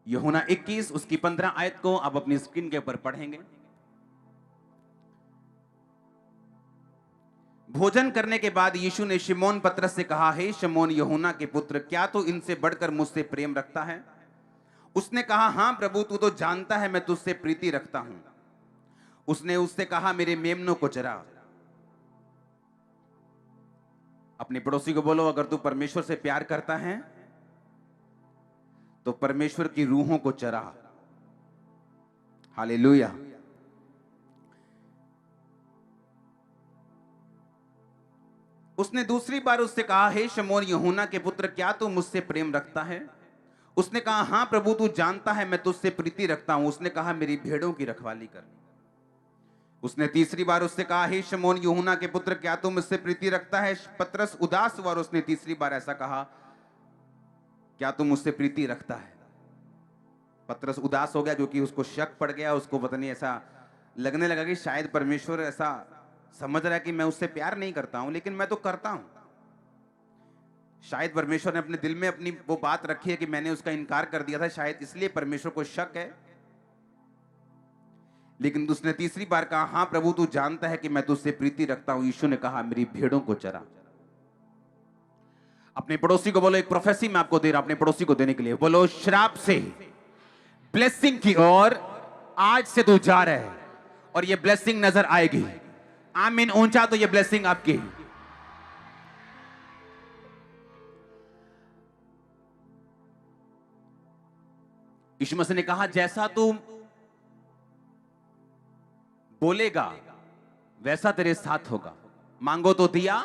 यूहन्ना 21 उसकी 15 आयत को आप अपनी स्क्रीन के ऊपर पढ़ेंगे। भोजन करने के बाद यीशु ने शिमोन पतरस से कहा, हे शिमोन यूहन्ना के पुत्र, क्या तू इनसे बढ़कर मुझसे प्रेम रखता है? उसने कहा, हां प्रभु, तू तो जानता है मैं तुझसे प्रीति रखता हूं। उसने उससे कहा, मेरे मेमनों को चरा। अपने पड़ोसी को बोलो, अगर तू परमेश्वर से प्यार करता है तो परमेश्वर की रूहों को चरा। हालेलुया। उसने दूसरी बार उससे कहा, हे शमौन यूहन्ना के पुत्र, क्या तू मुझसे प्रेम रखता है? उसने कहा, हां प्रभु, तू जानता है मैं तुझसे प्रीति रखता हूं। उसने कहा, मेरी भेड़ों की रखवाली कर। उसने तीसरी बार उससे कहा, हे शमौन यूहन्ना के पुत्र, क्या तू मुझसे प्रीति रखता है? पतरस उदास हुआ और उसने तीसरी बार ऐसा कहा, क्या तू मुझसे प्रीति रखता है? पतरस उदास हो गया क्योंकि उसको शक पड़ गया। उसको पता नहीं, ऐसा लगने लगा कि शायद परमेश्वर ऐसा समझ रहा है कि मैं उससे प्यार नहीं करता हूं, लेकिन मैं तो करता हूं। शायद परमेश्वर ने अपने दिल में अपनी वो बात रखी है कि मैंने उसका इनकार कर दिया था, शायद इसलिए परमेश्वर को शक है। लेकिन उसने तीसरी बार कहा, हां प्रभु, तू जानता है कि मैं तुझसे प्रीति रखता हूं। यीशु ने कहा, मेरी भेड़ों को चरा। अपने पड़ोसी को बोलो, एक प्रोफेसी मैं आपको दे रहा हूं अपने पड़ोसी को देने के लिए। बोलो, श्राप से ब्लेसिंग की ओर आज से तू जा रहा है और ये ब्लेसिंग नजर आएगी। आमीन ऊंचा तो ये ब्लेसिंग आपकी। यीशु मसीह ने कहा, जैसा तू बोलेगा वैसा तेरे साथ होगा। मांगो तो दिया।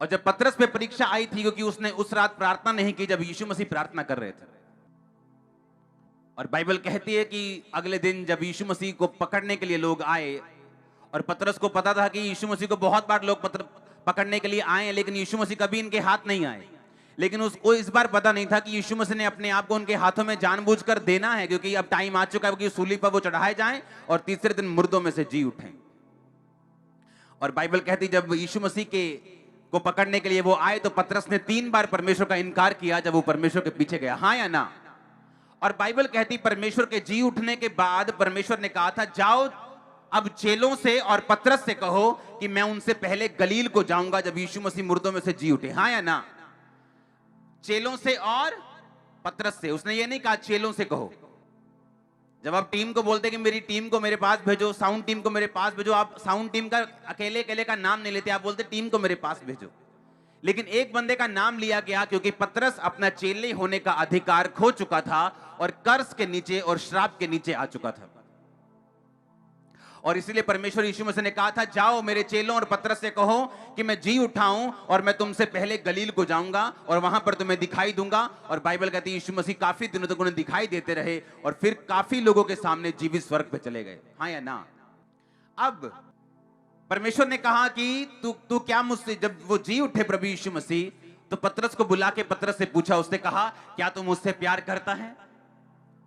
और जब पतरस पे परीक्षा आई थी, क्योंकि उसने उस रात प्रार्थना नहीं की जब यीशु मसीह प्रार्थना कर रहे थे, और बाइबल कहती है कि अगले दिन जब यीशु मसीह को पकड़ने के लिए लोग आए, और पतरस को पता था कि यीशु मसीह को बहुत बार लोग पकड़ने के लिए आए, लेकिन यीशु मसीह कभी इनके हाथ नहीं आए। लेकिन उसको इस बार पता नहीं था कि यीशु मसीह ने अपने आप को उनके हाथों में जानबूझकर देना है, क्योंकि अब टाइम आ चुका है कि सूली पर वो चढ़ाए जाएं और तीसरे दिन मुर्दों में से जी उठें। और बाइबल कहती, जब यीशु मसीह को पकड़ने के लिए वो आए तो पतरस ने 3 बार परमेश्वर का इनकार किया जब वो परमेश्वर के पीछे गया, हां या ना? और बाइबल कहती, परमेश्वर के जी उठने के बाद परमेश्वर ने कहा था, जाओ अब चेलों से और पतरस से कहो कि मैं उनसे पहले गलील को जाऊंगा जब यीशु मसीह मुर्दों में से जी उठे। हां या ना? चेलों से और पतरस से। उसने ये नहीं कहा चेलों से कहो। जब आप टीम को बोलते कि मेरी टीम को मेरे पास भेजो, साउंड टीम को मेरे पास भेजो, आप साउंड टीम का अकेले अकेले का नाम नहीं लेते, आप बोलते टीम को मेरे पास भेजो। लेकिन एक बंदे का नाम लिया गया क्योंकि पतरस अपना चेले होने का अधिकार खो चुका था और कर्ज के नीचे और श्राप के नीचे आ चुका था। और इसीलिए परमेश्वर यीशु मसीह ने कहा था, जाओ मेरे चेलों और पतरस से कहो कि मैं जी उठाऊं और मैं तुमसे पहले गलील को जाऊंगा और वहां पर तुम्हें दिखाई दूंगा। और बाइबल कहती है यीशु मसीह काफी दिनों तक उन्हें दिखाई देते रहे और फिर काफी लोगों के सामने जीवित स्वर्ग पे चले गए। हाँ या ना? अब परमेश्वर ने कहा कि तू क्या मुझसे, जब वो जी उठे प्रभु यीशु मसीह, तो पतरस को बुला के पतरस से पूछा, उसने कहा, क्या तू मुझसे प्यार करता है?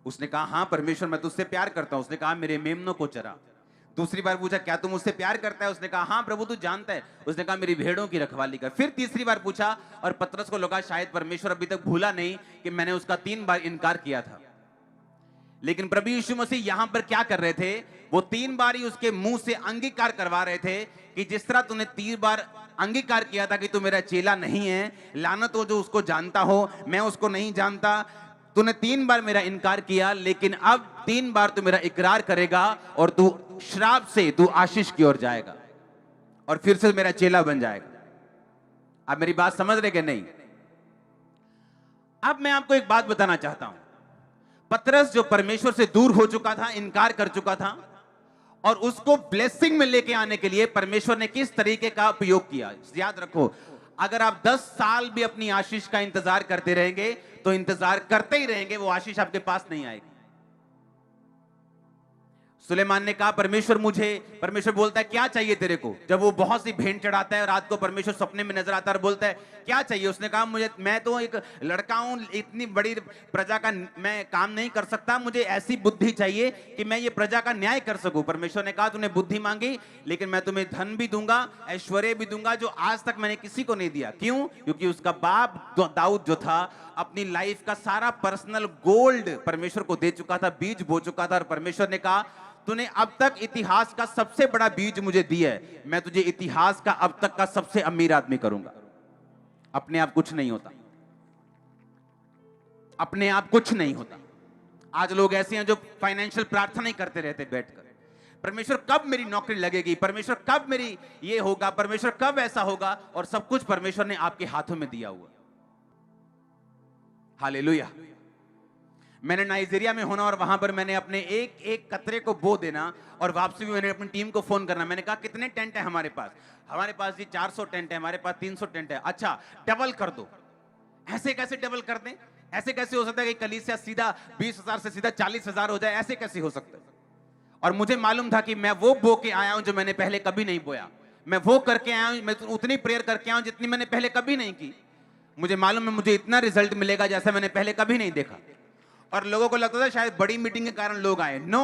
उसने कहा, हां परमेश्वर, मैं तुझसे प्यार करता हूं। उसने कहा, मेरे मेमनों को चरा। दूसरी बार पूछा, क्या तू मुझसे प्यार करता है? उसने कहा, हां प्रभु, तू जानता है। उसने कहा, मेरी भेड़ों की रखवाली कर। फिर तीसरी बार पूछा और पतरस को लगा शायद परमेश्वर अभी तक भूला नहीं कि मैंने उसका 3 बार इनकार किया था। लेकिन प्रभु यीशु मसीह यहां पर क्या कर रहे थे? वो 3 बार ही उसके मुंह से अंगीकार करवा रहे थे कि जिस तरह तूने 3 बार अंगीकार किया था कि तू मेरा चेला नहीं है, लानत हो जो उसको जानता हो, मैं उसको नहीं जानता। तूने 3 बार मेरा इनकार किया, लेकिन अब 3 बार तू मेरा इकरार करेगा और तू श्राप से तू आशीष की ओर जाएगा और फिर से मेरा चेला बन जाएगा। आप मेरी बात समझ रहे कि नहीं? अब मैं आपको एक बात बताना चाहता हूं। पतरस जो परमेश्वर से दूर हो चुका था, इनकार कर चुका था, और उसको ब्लेसिंग में लेके आने के लिए परमेश्वर ने किस तरीके का उपयोग किया। याद रखो, अगर आप 10 साल भी अपनी आशीष का इंतजार करते रहेंगे तो इंतजार करते ही रहेंगे, वो आशीष आपके पास नहीं आएगी। सुलेमान ने कहा, परमेश्वर बोलता है, क्या चाहिए तेरे को? जब वो बहुत सी भेंट चढ़ाता है, रात को परमेश्वर सपने में नजर आता है और बोलता है, क्या चाहिए? उसने कहा, मैं तो एक लड़का हूं, इतनी बड़ी प्रजा का मैं काम नहीं कर सकता, मुझे ऐसी बुद्धि चाहिए कि मैं ये प्रजा का न्याय कर सकूं। परमेश्वर ने कहा, तूने बुद्धि मांगी, लेकिन मैं तुम्हें धन भी दूंगा, ऐश्वर्य भी दूंगा, जो आज तक मैंने किसी को नहीं दिया। क्यों? क्योंकि उसका बाप दाऊद जो था, अपनी लाइफ का सारा पर्सनल गोल्ड परमेश्वर को दे चुका था, बीज बो चुका था, और परमेश्वर ने कहा तूने अब तक इतिहास का सबसे बड़ा बीज मुझे दिया है, मैं तुझे इतिहास का अब तक का सबसे अमीर आदमी करूंगा। अपने आप कुछ नहीं होता, अपने आप कुछ नहीं होता। आज लोग ऐसे हैं जो फाइनेंशियल प्रार्थना ही करते रहते बैठकर, परमेश्वर कब मेरी नौकरी लगेगी, परमेश्वर कब मेरी ये होगा, परमेश्वर कब ऐसा होगा, और सब कुछ परमेश्वर ने आपके हाथों में दिया हुआ। हालेलुया। मैंने नाइजीरिया में होना और वहां पर मैंने अपने एक एक कतरे को बो देना, और वापसी भी मैंने अपनी टीम को फोन करना। मैंने कहा कितने टेंट है हमारे पास जी 400 टेंट है, हमारे पास 300 टेंट है। अच्छा डबल कर दो। ऐसे कैसे डबल कर दें? ऐसे कैसे हो सकता है कि कलीसिया सीधा 20,000 से सीधा 40,000 हो जाए? ऐसे कैसे हो सकता है? और मुझे मालूम था कि मैं वो बो के आया हूं जो मैंने पहले कभी नहीं बोया, मैं वो करके आया हूं, मैं उतनी प्रेयर करके आया हूं जितनी मैंने पहले कभी नहीं की। मुझे मालूम है मुझे इतना रिजल्ट मिलेगा जैसा मैंने पहले कभी नहीं देखा। और लोगों को लगता था शायद बड़ी मीटिंग के कारण लोग आए। नो,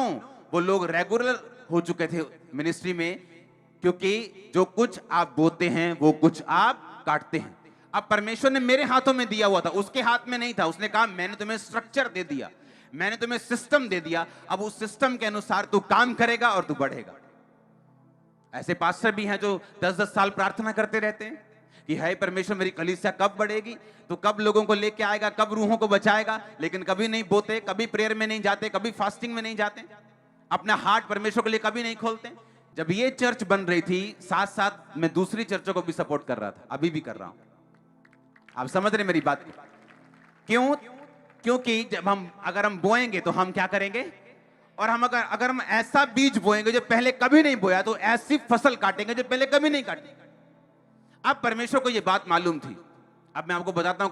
वो लोग रेगुलर हो चुके थे मिनिस्ट्री में, क्योंकि जो कुछ आप बोते हैं वो कुछ आप काटते हैं। अब परमेश्वर ने मेरे हाथों में दिया हुआ था, उसके हाथ में नहीं था। उसने कहा मैंने तुम्हें स्ट्रक्चर दे दिया, मैंने तुम्हें सिस्टम दे दिया, अब उस सिस्टम के अनुसार तू काम करेगा और तू बढ़ेगा। ऐसे पास्टर भी हैं जो 10-10 साल प्रार्थना करते रहते हैं कि हाय परमेश्वर मेरी कलीसिया कब बढ़ेगी, तो कब लोगों को लेके आएगा, कब रूहों को बचाएगा, लेकिन कभी नहीं बोते, कभी प्रेयर में नहीं जाते, कभी फास्टिंग में नहीं जाते, अपना हार्ट परमेश्वर के लिए कभी नहीं खोलते। जब ये चर्च बन रही थी, साथ साथ मैं दूसरी चर्चों को भी सपोर्ट कर रहा था, अभी भी कर रहा हूं। आप समझ रहे मेरी बात? क्यों? क्योंकि जब अगर हम बोएंगे तो हम क्या करेंगे, और हम अगर हम ऐसा बीज बोएंगे जो पहले कभी नहीं बोया, तो ऐसी फसल काटेंगे जो पहले कभी नहीं काटी। अब परमेश्वर को यह बात मालूम थी। अब मैं आपको बताता हूं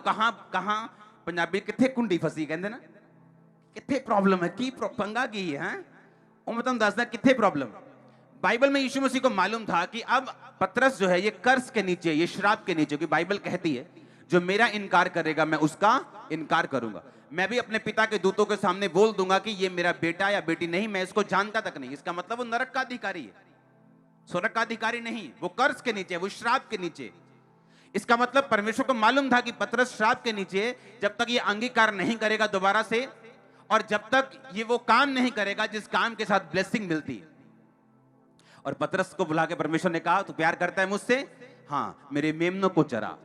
कहां पंजाबी किथे कुंडी फसी कहते ना, किथे प्रॉब्लम है, की पंगा की है, वो मैं तुम दसदा किथे प्रॉब्लम। बाइबल में यीशु मसीह को मालूम था कि अब पतरस जो है ये कर्ज के नीचे, ये श्राप के नीचे, कि बाइबल कहती है जो मेरा इनकार करेगा मैं उसका इनकार करूंगा। मैं भी अपने पिता के दूतों के सामने बोल दूंगा कि ये मेरा बेटा या बेटी नहीं, मैं इसको जानता तक नहीं। इसका मतलब वो नरक का अधिकारी है, स्वर्ग का अधिकारी नहीं। वो कर्ज के नीचे, वो श्राप के नीचे। इसका मतलब परमेश्वर को मालूम था कि पतरस श्राप के नीचे, जब तक ये अंगीकार नहीं करेगा दोबारा से, और जब तक ये वो काम नहीं करेगा जिस काम के साथ ब्लेसिंग मिलती है। और पतरस को बुला के परमेश्वर ने कहा तू प्यार करता है मुझसे? हाँ, मेरे मेमनों को चरा।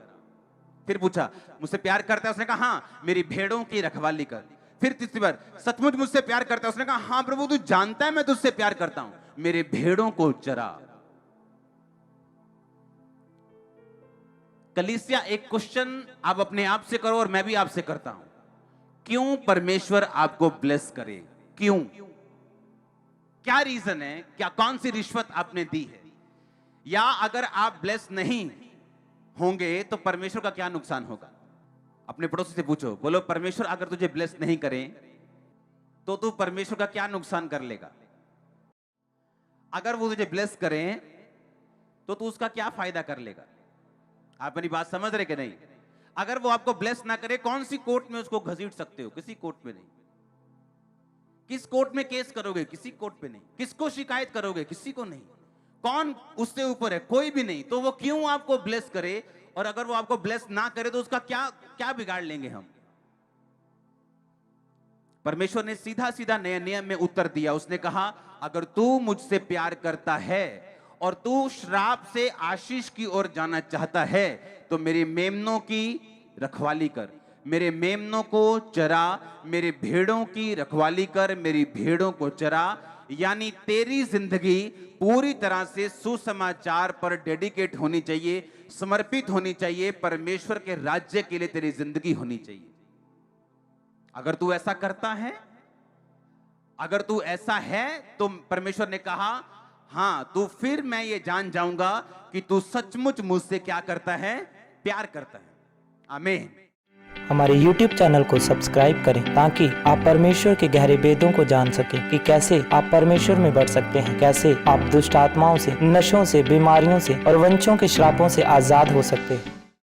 फिर पूछा मुझसे प्यार करता है? उसने कहा हाँ, मेरी भेड़ों की रखवाली कर। फिर तीसरी बार सचमुच मुझसे प्यार करता है? उसने कहा हाँ प्रभु, तू जानता है मैं तुझसे प्यार करता हूं, मेरे भेड़ों को चरा। कलीसिया, एक क्वेश्चन आप अपने आप से करो और मैं भी आपसे करता हूं, क्यों परमेश्वर आपको ब्लेस करे? क्यों? क्या रीजन है? क्या कौन सी रिश्वत आपने दी है? या अगर आप ब्लेस नहीं होंगे तो परमेश्वर का क्या नुकसान होगा? अपने पड़ोसी से पूछो, बोलो परमेश्वर अगर तुझे ब्लेस नहीं करें तो तू परमेश्वर का क्या नुकसान कर लेगा? अगर वो तुझे ब्लेस करें तो तू उसका क्या फायदा कर लेगा? आप मेरी बात समझ रहे कि नहीं? अगर वो आपको ब्लेस ना करे, कौन सी कोर्ट में उसको घसीट सकते हो? किसी कोर्ट में नहीं। किस कोर्ट में केस करोगे? किसी कोर्ट पे नहीं। किसको शिकायत करोगे? किसी को नहीं। कौन उससे ऊपर है? कोई भी नहीं। तो वो क्यों आपको ब्लेस करे? और अगर वो आपको ब्लेस ना करे तो उसका क्या बिगाड़ लेंगे हम? परमेश्वर ने सीधा सीधा नए नियम में उत्तर दिया। उसने कहा अगर तू मुझसे प्यार करता है और तू श्राप से आशीष की ओर जाना चाहता है तो मेरे मेमनों की रखवाली कर, मेरे मेमनों को चरा, मेरे भेड़ों की रखवाली कर, मेरी भेड़ों को चरा। यानी तेरी जिंदगी पूरी तरह से सुसमाचार पर डेडिकेट होनी चाहिए, समर्पित होनी चाहिए, परमेश्वर के राज्य के लिए तेरी जिंदगी होनी चाहिए। अगर तू ऐसा करता है, अगर तू ऐसा है तो परमेश्वर ने कहा हां, तो फिर मैं ये जान जाऊंगा कि तू सचमुच मुझसे क्या करता है? प्यार करता है। आमीन। हमारे YouTube चैनल को सब्सक्राइब करें ताकि आप परमेश्वर के गहरे वेदों को जान सकें कि कैसे आप परमेश्वर में बढ़ सकते हैं, कैसे आप दुष्ट आत्माओं से, नशों से, बीमारियों से और वंशों के श्रापों से आजाद हो सकते हैं।